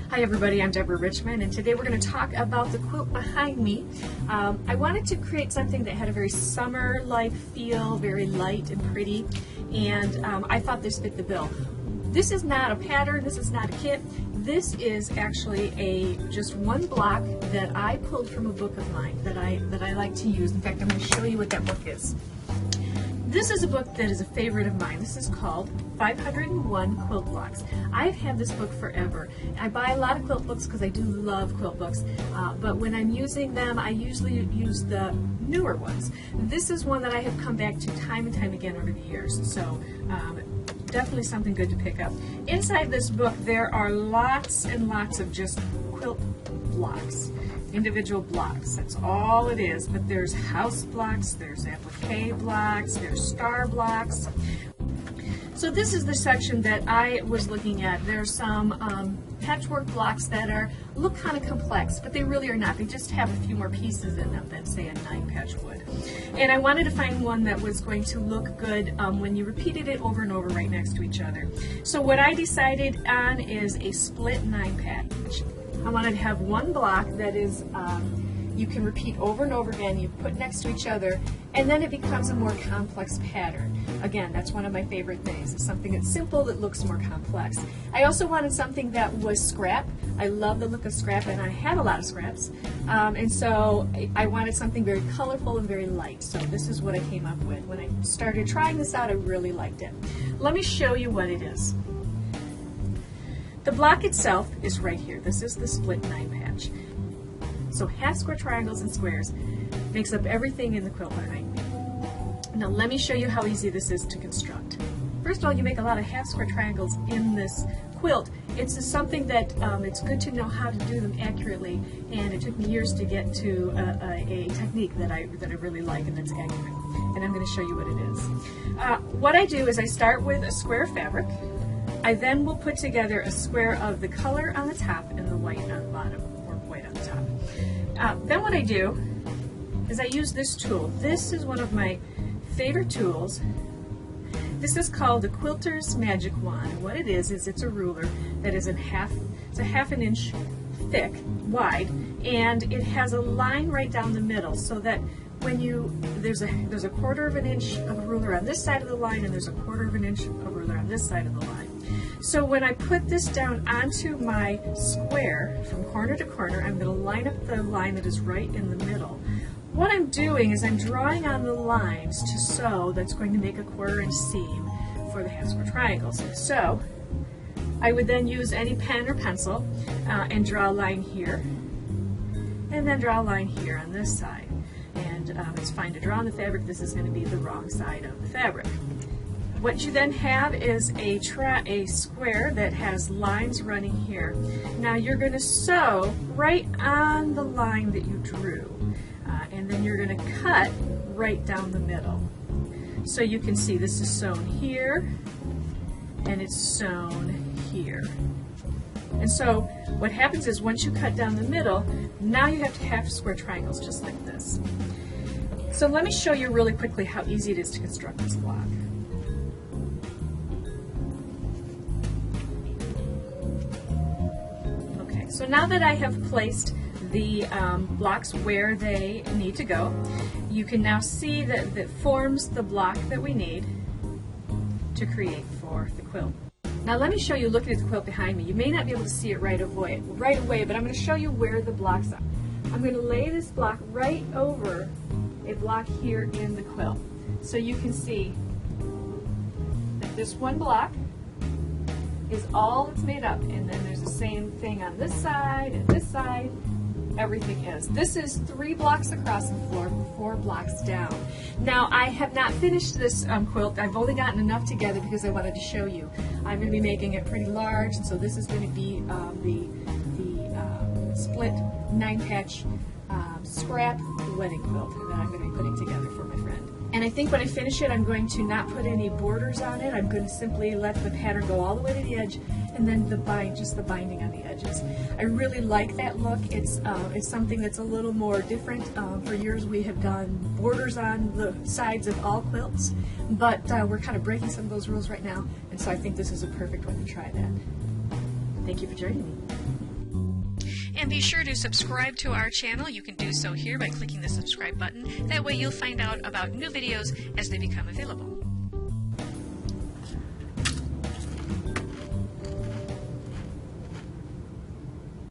Hi everybody, I'm Deborah Richmond, and today we're going to talk about the quilt behind me. I wanted to create something that had a very summer-like feel, very light and pretty, and I thought this fit the bill. This is not a pattern, this is not a kit, this is actually just one block that I pulled from a book of mine that I like to use. In fact, I'm going to show you what that book is. This is a book that is a favorite of mine. This is called 501 Quilt Blocks. I've had this book forever. I buy a lot of quilt books because I do love quilt books, but when I'm using them, I usually use the newer ones. This is one that I have come back to time and time again over the years, so definitely something good to pick up. Inside this book, there are lots and lots of just quilt blocks. Individual blocks, that's all it is, but there's house blocks, there's applique blocks, there's star blocks. So this is the section that I was looking at. There's some patchwork blocks that look kind of complex, but they really are not. They just have a few more pieces in them than, say, a 9-patch would. And I wanted to find one that was going to look good when you repeated it over and over right next to each other. So what I decided on is a split 9-patch. I wanted to have one block that is you can repeat over and over again, you put next to each other, and then it becomes a more complex pattern. Again, that's one of my favorite things. It's something that's simple that looks more complex. I also wanted something that was scrap. I love the look of scrap, and I have a lot of scraps. And so I wanted something very colorful and very light. So this is what I came up with. When I started trying this out, I really liked it. Let me show you what it is. The block itself is right here. This is the split 9-patch. So half square triangles and squares makes up everything in the quilt behind me. Now let me show you how easy this is to construct. First of all, you make a lot of half square triangles in this quilt. It's something that it's good to know how to do them accurately, and it took me years to get to a technique that I really like and that's accurate. And I'm going to show you what it is. What I do is I start with a square of fabric. I then will put together a square of the color on the top and the white on the bottom, or white on the top. Then what I do is I use this tool. This is one of my favorite tools. This is called the Quilter's Magic Wand. And what it is it's a ruler that is it's a half an inch thick, wide, and it has a line right down the middle so that when there's a quarter of an inch of a ruler on this side of the line, and there's a quarter of an inch of a ruler on this side of the line. So when I put this down onto my square from corner to corner, I'm going to line up the line that is right in the middle. What I'm doing is I'm drawing on the lines to sew that's going to make a 1/4 inch seam for the half square triangles. So I would then use any pen or pencil and draw a line here, and then draw a line here on this side. And it's fine to draw on the fabric. This is going to be the wrong side of the fabric. What you then have is a square that has lines running here. Now you're going to sew right on the line that you drew, and then you're going to cut right down the middle. So you can see this is sewn here, and it's sewn here. And so what happens is once you cut down the middle, now you have half square triangles just like this. So let me show you really quickly how easy it is to construct this block. So now that I have placed the blocks where they need to go, you can now see that it forms the block that we need to create for the quilt. Now let me show you, looking at the quilt behind me. You may not be able to see it right away, but I'm going to show you where the blocks are. I'm going to lay this block right over a block here in the quilt. So you can see that this one block is all it's made up, and then there's the same thing on this side and this side. Everything is. This is 3 blocks across the floor, 4 blocks down. Now I have not finished this quilt. I've only gotten enough together because I wanted to show you. I'm going to be making it pretty large, and so this is going to be the split 9-patch scrap wedding quilt that I'm going to be putting together for my friend. And I think when I finish it, I'm going to not put any borders on it. I'm going to simply let the pattern go all the way to the edge, and then just the binding on the edges. I really like that look. It's something that's a little more different. For years we have done borders on the sides of all quilts, but we're kind of breaking some of those rules right now, and so I think this is a perfect one to try that. Thank you for joining me. And be sure to subscribe to our channel. You can do so here by clicking the subscribe button. That way you'll find out about new videos as they become available.